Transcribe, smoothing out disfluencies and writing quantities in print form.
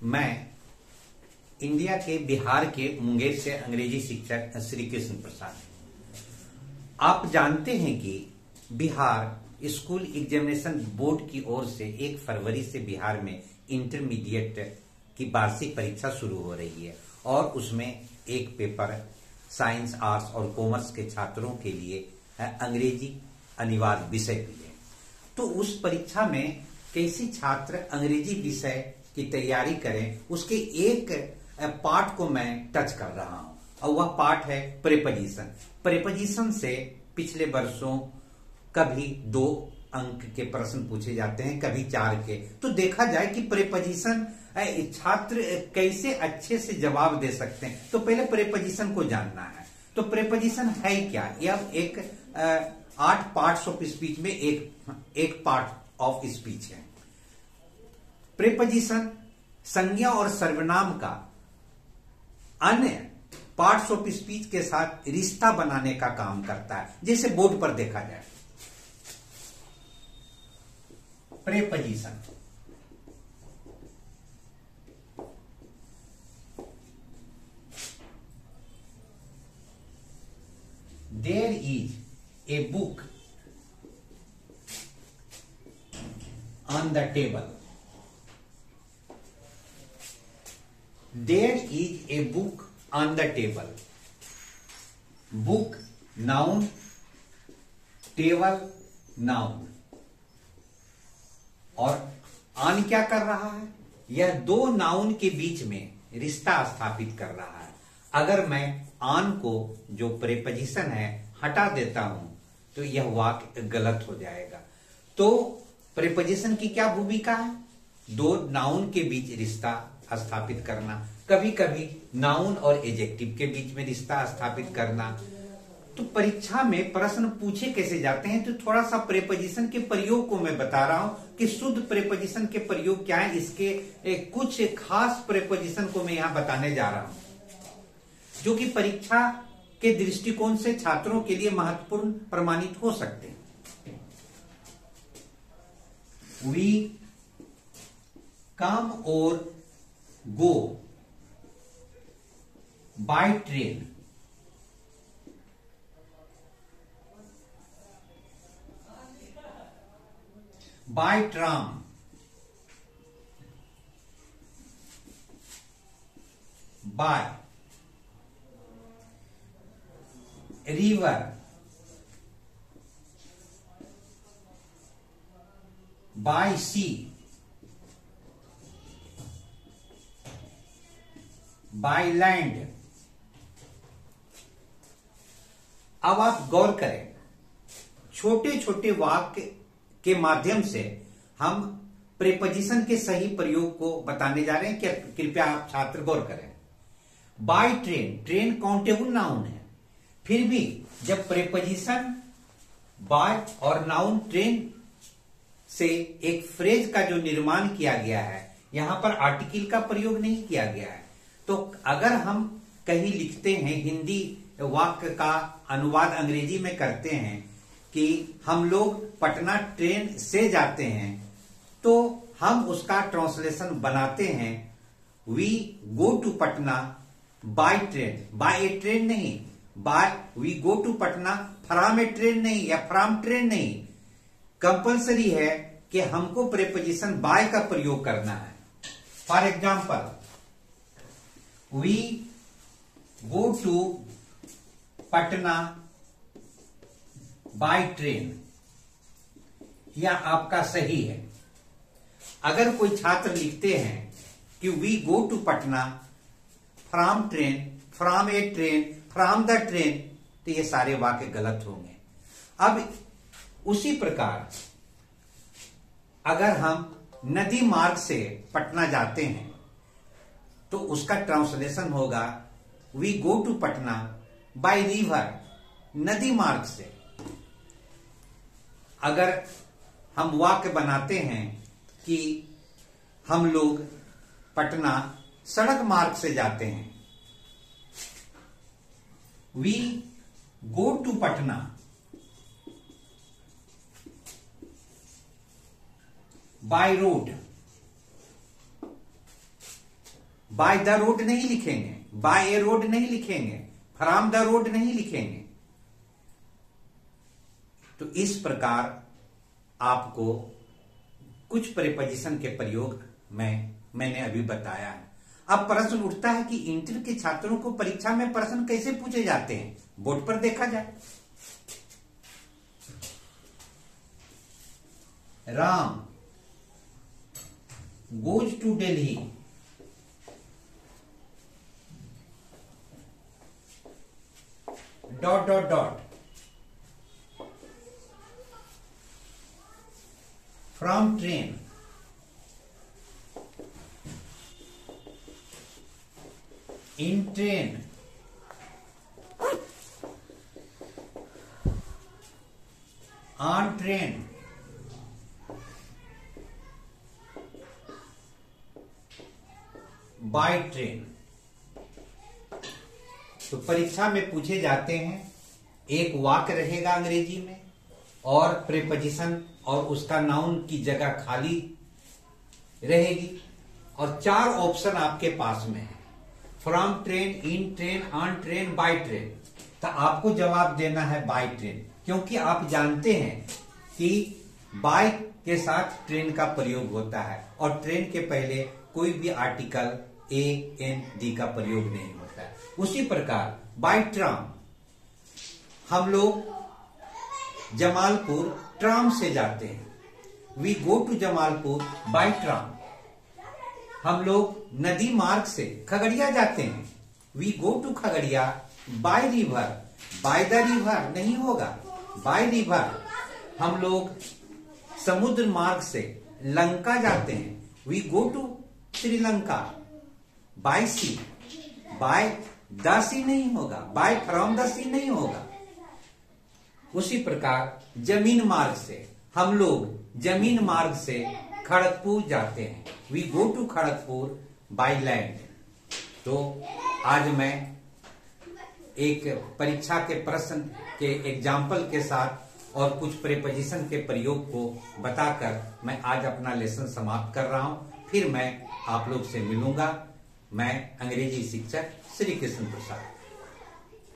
मैं इंडिया के बिहार के मुंगेर से अंग्रेजी शिक्षक श्री कृष्ण प्रसाद। आप जानते हैं कि बिहार स्कूल एग्जामिनेशन बोर्ड की ओर से 1 फरवरी से बिहार में इंटरमीडिएट की वार्षिक परीक्षा शुरू हो रही है और उसमें एक पेपर साइंस, आर्ट्स और कॉमर्स के छात्रों के लिए अंग्रेजी अनिवार्य विषय भी है। तो उस परीक्षा में कैसे छात्र अंग्रेजी विषय की तैयारी करें, उसके एक पार्ट को मैं टच कर रहा हूं और वह पार्ट है प्रीपोजिशन। प्रीपोजिशन से पिछले वर्षों कभी 2 अंक के प्रश्न पूछे जाते हैं, कभी 4 के। तो देखा जाए कि प्रीपोजिशन छात्र कैसे अच्छे से जवाब दे सकते हैं, तो पहले प्रीपोजिशन को जानना है। तो प्रीपोजिशन है क्या? यह एक 8 पार्ट्स ऑफ स्पीच में एक पार्ट ऑफ स्पीच है। प्रीपोजिशन संज्ञा और सर्वनाम का अन्य पार्ट्स ऑफ स्पीच के साथ रिश्ता बनाने का काम करता है, जैसे बोर्ड पर देखा जाए। Preposition there is a book on the table. There is a book on the table. Book noun, table noun। और on क्या कर रहा है? यह 2 नाउन के बीच में रिश्ता स्थापित कर रहा है। अगर मैं on को, जो प्रीपोजिशन है, हटा देता हूं तो यह वाक्य गलत हो जाएगा। तो प्रीपोजिशन की क्या भूमिका है? 2 नाउन के बीच रिश्ता स्थापित करना, कभी कभी नाउन और एडजेक्टिव के बीच में रिश्ता स्थापित करना। तो परीक्षा में प्रश्न पूछे कैसे जाते हैं, तो थोड़ा सा प्रीपोजिशन के प्रयोग को मैं बता रहा हूं कि शुद्ध प्रीपोजिशन के प्रयोग क्या है। इसके कुछ खास प्रीपोजिशन को मैं यहां बताने जा रहा हूं, जो कि परीक्षा के दृष्टिकोण से छात्रों के लिए महत्वपूर्ण प्रमाणित हो सकते हैं। वी कम और go by train। by tram। by river। by sea। By land. अब आप गौर करें, छोटे छोटे वाक्य के माध्यम से हम प्रीपोजिशन के सही प्रयोग को बताने जा रहे हैं। कृपया आप छात्र गौर करें। By train, train countable noun है, फिर भी जब प्रीपोजिशन बाय और नाउन ट्रेन से एक फ्रेज का जो निर्माण किया गया है, यहां पर आर्टिकल का प्रयोग नहीं किया गया है। तो अगर हम कहीं लिखते हैं, हिंदी वाक्य का अनुवाद अंग्रेजी में करते हैं कि हम लोग पटना ट्रेन से जाते हैं, तो हम उसका ट्रांसलेशन बनाते हैं we go to Patna by train. By a train नहीं, by we go to Patna from a train नहीं, या फ्रॉम ट्रेन नहीं। कंपल्सरी है कि हमको प्रीपोजिशन बाय का प्रयोग करना है। For example, we go to Patna by train, यह आपका सही है। अगर कोई छात्र लिखते हैं कि we go to Patna from train, from a train, from the train, तो ये सारे वाक्य गलत होंगे। अब उसी प्रकार अगर हम नदी मार्ग से पटना जाते हैं तो उसका ट्रांसलेशन होगा we go to Patna by river, नदी मार्ग से। अगर हम वाक्य बनाते हैं कि हम लोग पटना सड़क मार्ग से जाते हैं, we go to Patna by road, by the road नहीं लिखेंगे, बाय ए रोड नहीं लिखेंगे, फ्रॉम द रोड नहीं लिखेंगे। तो इस प्रकार आपको कुछ प्रीपोजिशन के प्रयोग मैंने अभी बताया है। अब प्रश्न उठता है कि इंटर के छात्रों को परीक्षा में प्रश्न कैसे पूछे जाते हैं, बोर्ड पर देखा जाए। Ram goes to Delhi, dot dot dot, from train, in train, on train, by train। तो परीक्षा में पूछे जाते हैं, एक वाक्य रहेगा अंग्रेजी में और प्रीपोजिशन और उसका नाउन की जगह खाली रहेगी और 4 ऑप्शन आपके पास में है, from train, in train, on train, by train. तो आपको जवाब देना है बाय ट्रेन, क्योंकि आप जानते हैं कि बाय के साथ ट्रेन का प्रयोग होता है और ट्रेन के पहले कोई भी आर्टिकल ए एन डी का प्रयोग नहीं होता है। उसी प्रकार बाय ट्राम, हम लोग जमालपुर ट्राम से जाते हैं, we go to Jamalpur by tram. हम लोग नदी मार्ग से खगड़िया जाते हैं, we go to Khagaria by river, by the river नहीं होगा, बाय रिवर। हम लोग समुद्र मार्ग से लंका जाते हैं, we go to Sri Lanka by sea, by the sea नहीं होगा, बाय फ्रॉम द सी नहीं होगा। उसी प्रकार जमीन मार्ग से, हम लोग जमीन मार्ग से खड़गपुर जाते हैं, we go to Kharagpur by land. तो आज मैं एक परीक्षा के प्रश्न के एग्जाम्पल के साथ और कुछ प्रीपोजिशन के प्रयोग को बताकर मैं आज अपना लेसन समाप्त कर रहा हूं। फिर मैं आप लोग से मिलूंगा। मैं अंग्रेजी शिक्षक श्री कृष्ण प्रसाद।